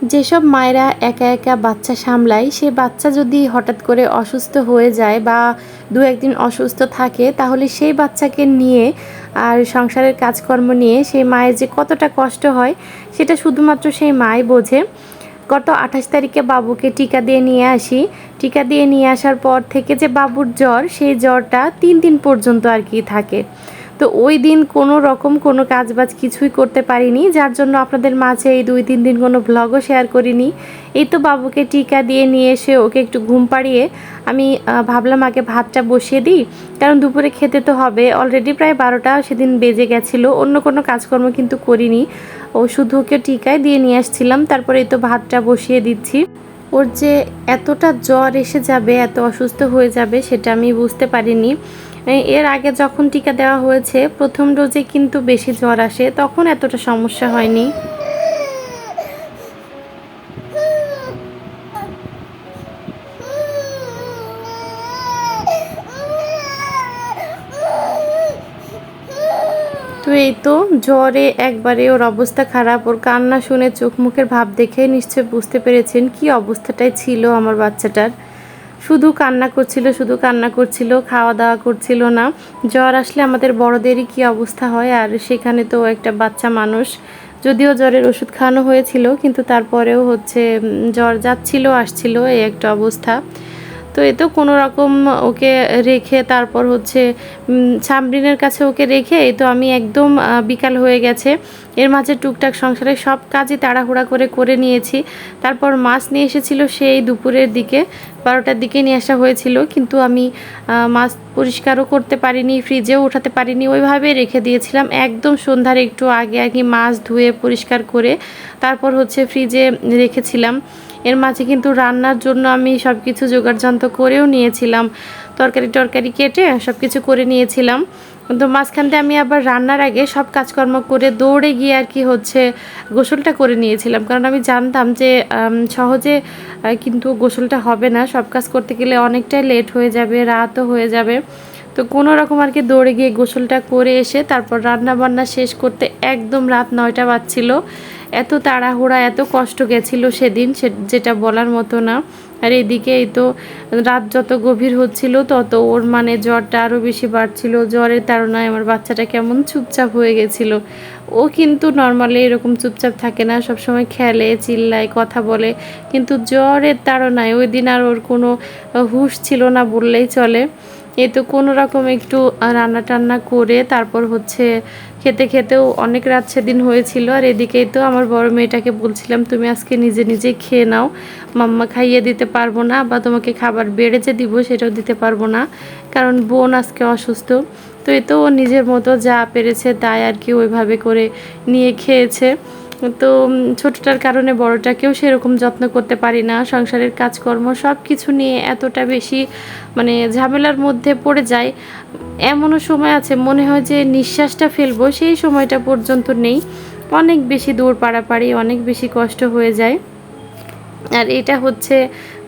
যেসব মায়েরা একা একা বাচ্চা সামলায়, সে বাচ্চা যদি হঠাৎ করে অসুস্থ হয়ে যায় বা দু একদিন অসুস্থ থাকে, তাহলে সেই বাচ্চাকে নিয়ে আর সংসারের কাজকর্ম নিয়ে সেই মায়ের যে কতটা কষ্ট হয় সেটা শুধুমাত্র সেই মাই বোঝে। গত 28 তারিখে বাবুকে টিকা দিয়ে নিয়ে আসি। টিকা দিয়ে নিয়ে আসার পর থেকে যে বাবুর জ্বর, সেই জ্বরটা 3 দিন পর্যন্ত আর কি থাকে। তো ওই দিন কোনো রকম কোনো কাজবাজ কিছুই করতে পারিনি, যার জন্য আপনাদের মাঝে এই 2-3 দিন কোনো ব্লগও শেয়ার করিনি। এই তো বাবুকে টিকা দিয়ে নিয়ে এসে ওকে একটু ঘুম পাড়িয়ে আমি ভাবলাম আগে ভাতটা বসিয়ে দিই, কারণ দুপুরে খেতে তো হবে। অলরেডি প্রায় 12টা সেদিন বেজে গেছিলো, অন্য কোনো কাজকর্ম কিন্তু করিনি। ও শুধু ওকে টিকায় দিয়ে নিয়ে আসছিলাম, তারপরে এই তো ভাতটা বসিয়ে দিচ্ছি। ওর যে এতটা জ্বর এসে যাবে, এত অসুস্থ হয়ে যাবে সেটা আমি বুঝতে পারিনি। এর আগে যখন টিকা দেওয়া হয়েছে প্রথম ডোজে কিন্তু বেশি জ্বর আসে, তখন এতটা সমস্যা হয়নি। তো এই তো জ্বরে একবারে ওর অবস্থা খারাপ। ওর কান্না শুনে চোখ মুখের ভাব দেখে নিশ্চয় বুঝতে পেরেছেন কি অবস্থাটাই ছিল আমার বাচ্চাটার। শুধু কান্না করছিল, শুধু কান্না করছিল, খাওয়া দাওয়া করছিল না। জ্বর আসলে আমাদের বড়দেরই কি অবস্থা হয়, আর সেখানে তো একটা বাচ্চা মানুষ। যদিও জ্বরের ওষুধ খাওয়ানো হয়েছিল, কিন্তু তারপরেও হচ্ছে জ্বর যাচ্ছিল আসছিল, এই একটা অবস্থা। তো এ তো কোনো রকম ওকে রেখে তারপর হচ্ছে সামরিনের কাছে ওকে রেখে এই তো আমি একদম বিকাল হয়ে গেছে। এর মাঝে টুকটাক সংসারের সব কাজই তাড়াহুড়া করে করে নিয়েছি। তারপর মাছ নিয়ে এসেছিল সেই দুপুরের দিকে, 12টার দিকে নিয়ে আসা হয়েছিল, কিন্তু আমি মাছ পরিষ্কারও করতে পারিনি, ফ্রিজেও ওঠাতে পারিনি, ওইভাবে রেখে দিয়েছিলাম। একদম সন্ধ্যার একটু আগে আগে মাছ ধুয়ে পরিষ্কার করে তারপর হচ্ছে ফ্রিজে রেখেছিলাম। এর মাঝে কিন্তু রান্নার জন্য আমি সব কিছু জোগাড়যন্ত্র করেও নিয়েছিলাম, তরকারি কেটে সব কিছু করে নিয়েছিলাম। তো মাঝখানতে আমি আবার রান্নার আগে সব কাজকর্ম করে দৌড়ে গিয়ে আর কি হচ্ছে গোসলটা করে নিয়েছিলাম, কারণ আমি জানতাম যে সহজে কিন্তু গোসলটা হবে না, সব কাজ করতে গেলে অনেকটাই লেট হয়ে যাবে, রাতও হয়ে যাবে। তো কোনো রকম আর কি দৌড়ে গিয়ে গোসলটা করে এসে তারপর রান্না বান্না শেষ করতে একদম রাত 9টা বাজছিল। এত তাড়াহুড়া, এত কষ্ট গেছিলো সেদিন, যেটা বলার মতো না। আর এদিকে এই তো রাত যত গভীর হচ্ছিল তত ওর মানে জ্বরটা আরও বেশি বাড়ছিল। জ্বরের তাড়নায় আমার বাচ্চাটা কেমন চুপচাপ হয়ে গেছিল। ও কিন্তু নর্মালি এরকম চুপচাপ থাকে না, সবসময় খেলে, চিল্লায়, কথা বলে, কিন্তু জ্বরের তাড়নায় ওই দিন আর ওর কোনো হুঁশ ছিল না বললেই চলে। এই তো কোনো রকম একটু রান্না টান্না করে তারপর হচ্ছে খেতে খেতেও অনেক রাত সেদিন হয়েছিল। আর এদিকেই তো আমার বড় মেয়েটাকে বলছিলাম তুমি আজকে নিজে নিজে খেয়ে নাও, মাম্মা খাইয়ে দিতে পারবো না, বা তোমাকে খাবার বেড়ে যে দিব সেটাও দিতে পারবো না, কারণ বোন আজকে অসুস্থ। তো এ তো ও নিজের মতো যা পেরেছে তাই আর কি ওইভাবে করে নিয়ে খেয়েছে। তো ছোটটার কারণে বড়টাকেও সেরকম যত্ন করতে পারি না, সংসারের কাজকর্ম সব কিছু নিয়ে এতটা বেশি মানে ঝামেলার মধ্যে পড়ে যায়। এমনও সময় আছে মনে হয় যে নিঃশ্বাসটা ফেলবো, সেই সময়টা পর্যন্ত নেই। অনেক বেশি দৌড় পাড়াপাড়ি, অনেক বেশি কষ্ট হয়ে যায়। আর এটা হচ্ছে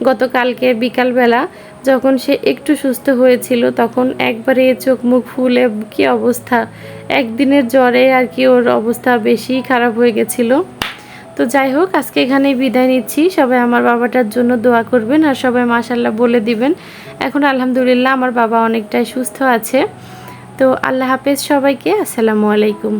গতকালকে বিকালবেলা যখন সে একটু সুস্থ হয়েছিল, তখন একবারে চোখ মুখ ফুলে কি অবস্থা, একদিনের জ্বরে আর কি ওর অবস্থা বেশি খারাপ হয়ে গেছিলো। তো যাই হোক, আজকে এখানেই বিদায় নিচ্ছি। সবাই আমার বাবাটার জন্য দোয়া করবেন আর সবাই মাশাআল্লাহ বলে দিবেন। এখন আলহামদুলিল্লাহ আমার বাবা অনেকটাই সুস্থ আছে। তো আল্লাহ হাফেজ সবাইকে, আসসালামু আলাইকুম।